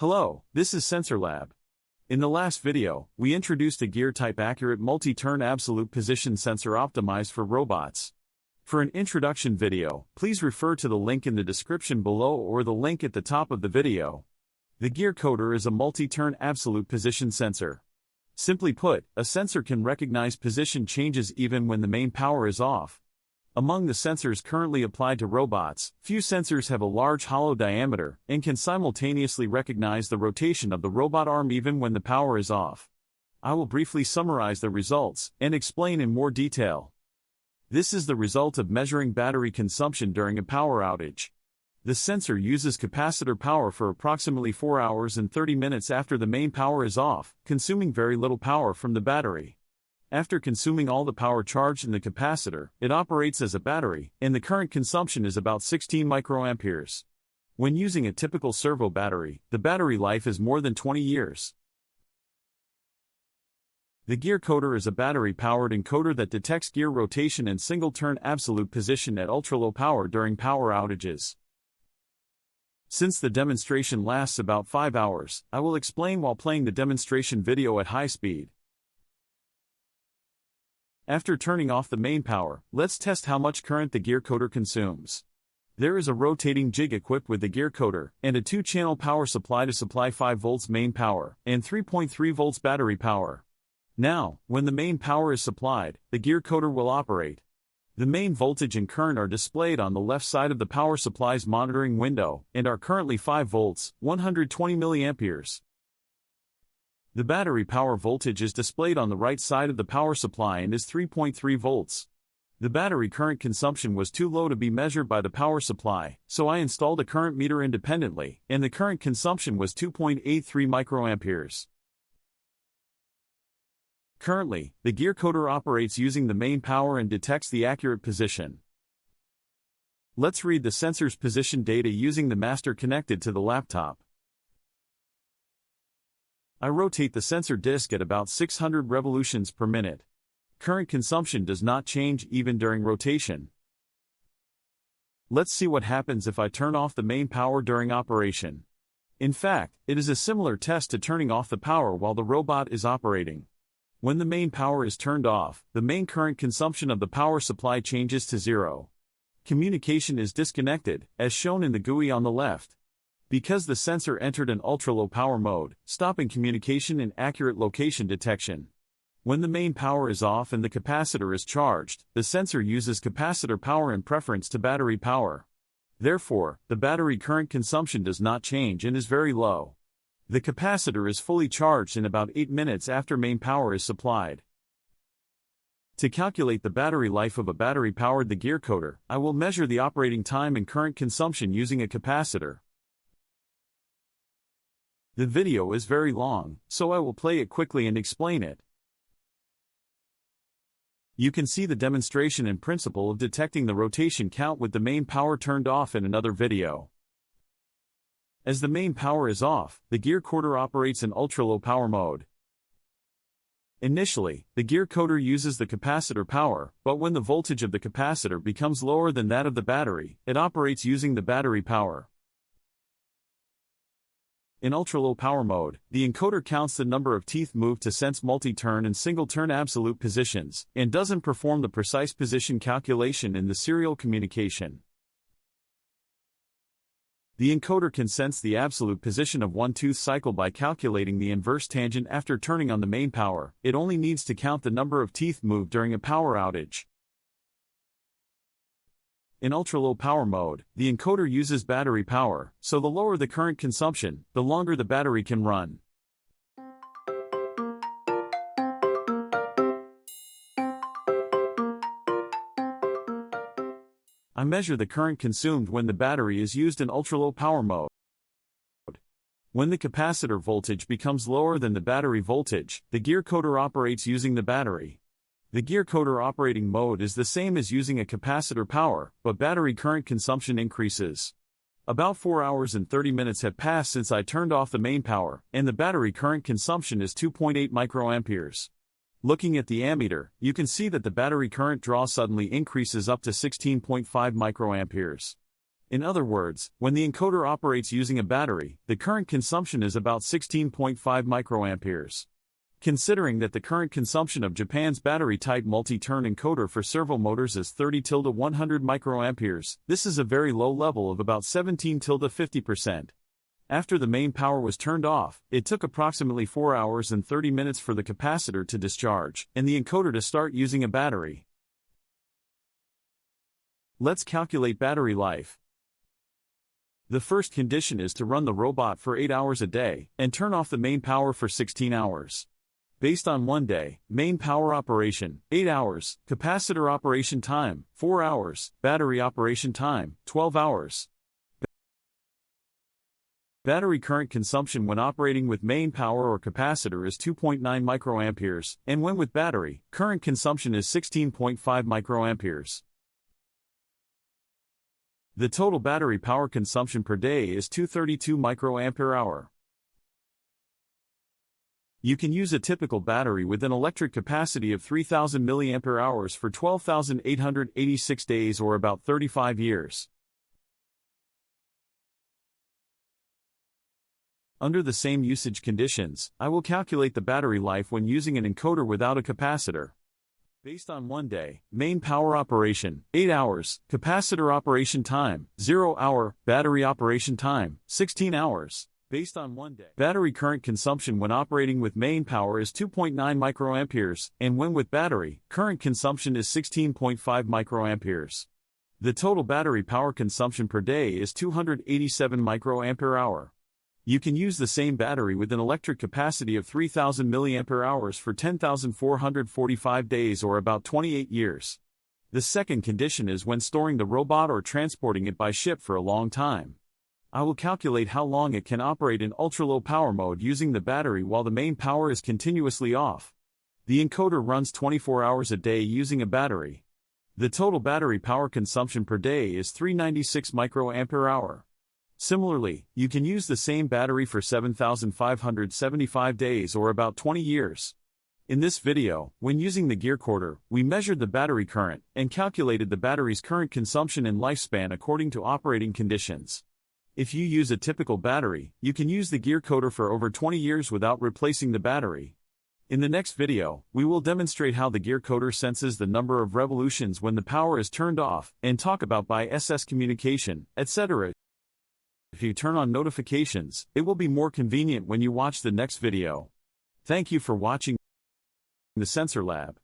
Hello, this is SensorLab. In the last video, we introduced a gear-type accurate multi-turn absolute position sensor optimized for robots. For an introduction video, please refer to the link in the description below or the link at the top of the video. The Gearcoder is a multi-turn absolute position sensor. Simply put, a sensor can recognize position changes even when the main power is off. Among the sensors currently applied to robots, few sensors have a large hollow diameter and can simultaneously recognize the rotation of the robot arm even when the power is off. I will briefly summarize the results and explain in more detail. This is the result of measuring battery consumption during a power outage. The sensor uses capacitor power for approximately 4 hours and 30 minutes after the main power is off, consuming very little power from the battery. After consuming all the power charged in the capacitor, it operates as a battery, and the current consumption is about 16 microamperes. When using a typical servo battery, the battery life is more than 20 years. The Gearcoder is a battery-powered encoder that detects gear rotation and single-turn absolute position at ultra-low power during power outages. Since the demonstration lasts about 5 hours, I will explain while playing the demonstration video at high speed. After turning off the main power, let's test how much current the Gearcoder consumes. There is a rotating jig equipped with the Gearcoder, and a 2-channel power supply to supply 5 volts main power, and 3.3 volts battery power. Now, when the main power is supplied, the Gearcoder will operate. The main voltage and current are displayed on the left side of the power supply's monitoring window, and are currently 5 volts, 120 milliamperes. The battery power voltage is displayed on the right side of the power supply and is 3.3 volts. The battery current consumption was too low to be measured by the power supply, so I installed a current meter independently, and the current consumption was 2.83 microamperes. Currently, the Gearcoder operates using the main power and detects the accurate position. Let's read the sensor's position data using the master connected to the laptop. I rotate the sensor disk at about 600 revolutions per minute. Current consumption does not change even during rotation. Let's see what happens if I turn off the main power during operation. In fact, it is a similar test to turning off the power while the robot is operating. When the main power is turned off, the main current consumption of the power supply changes to 0. Communication is disconnected, as shown in the GUI on the left. Because the sensor entered an ultra-low power mode, stopping communication and accurate location detection. When the main power is off and the capacitor is charged, the sensor uses capacitor power in preference to battery power. Therefore, the battery current consumption does not change and is very low. The capacitor is fully charged in about 8 minutes after main power is supplied. To calculate the battery life of a battery-powered the Gearcoder, I will measure the operating time and current consumption using a capacitor. The video is very long, so I will play it quickly and explain it. You can see the demonstration and principle of detecting the rotation count with the main power turned off in another video. As the main power is off, the Gearcoder operates in ultra-low power mode. Initially, the Gearcoder uses the capacitor power, but when the voltage of the capacitor becomes lower than that of the battery, it operates using the battery power. In ultra-low power mode, the encoder counts the number of teeth moved to sense multi-turn and single-turn absolute positions, and doesn't perform the precise position calculation in the serial communication. The encoder can sense the absolute position of one tooth cycle by calculating the inverse tangent after turning on the main power. It only needs to count the number of teeth moved during a power outage. In ultra-low power mode, the encoder uses battery power, so the lower the current consumption, the longer the battery can run. I measure the current consumed when the battery is used in ultra-low power mode. When the capacitor voltage becomes lower than the battery voltage, the Gearcoder operates using the battery. The Gearcoder operating mode is the same as using a capacitor power, but battery current consumption increases. About 4 hours and 30 minutes have passed since I turned off the main power, and the battery current consumption is 2.8 microamperes. Looking at the ammeter, you can see that the battery current draw suddenly increases up to 16.5 microamperes. In other words, when the encoder operates using a battery, the current consumption is about 16.5 microamperes. Considering that the current consumption of Japan's battery-type multi-turn encoder for servo motors is 30-100 microamperes, this is a very low level of about 17-50%. After the main power was turned off, it took approximately 4 hours and 30 minutes for the capacitor to discharge and the encoder to start using a battery. Let's calculate battery life. The first condition is to run the robot for 8 hours a day and turn off the main power for 16 hours. Based on 1 day, main power operation, 8 hours, capacitor operation time, 4 hours, battery operation time, 12 hours. Battery current consumption when operating with main power or capacitor is 2.9 microamperes, and when with battery, current consumption is 16.5 microamperes. The total battery power consumption per day is 232 microampere-hour. You can use a typical battery with an electric capacity of 3000 mAh for 12,886 days or about 35 years. Under the same usage conditions, I will calculate the battery life when using an encoder without a capacitor. Based on 1 day, main power operation, 8 hours, capacitor operation time, 0 hour, battery operation time, 16 hours. Based on 1 day, battery current consumption when operating with main power is 2.9 microamperes, and when with battery, current consumption is 16.5 microamperes. The total battery power consumption per day is 287 microampere-hour. You can use the same battery with an electric capacity of 3000 mAh for 10,445 days or about 28 years. The second condition is when storing the robot or transporting it by ship for a long time. I will calculate how long it can operate in ultra-low power mode using the battery while the main power is continuously off. The encoder runs 24 hours a day using a battery. The total battery power consumption per day is 396 microampere-hour. Similarly, you can use the same battery for 7,575 days or about 20 years. In this video, when using the Gearcoder, we measured the battery current and calculated the battery's current consumption and lifespan according to operating conditions. If you use a typical battery, you can use the Gearcoder for over 20 years without replacing the battery. In the next video, we will demonstrate how the Gearcoder senses the number of revolutions when the power is turned off, and talk about BY-SS communication, etc. If you turn on notifications, it will be more convenient when you watch the next video. Thank you for watching the SensorLab.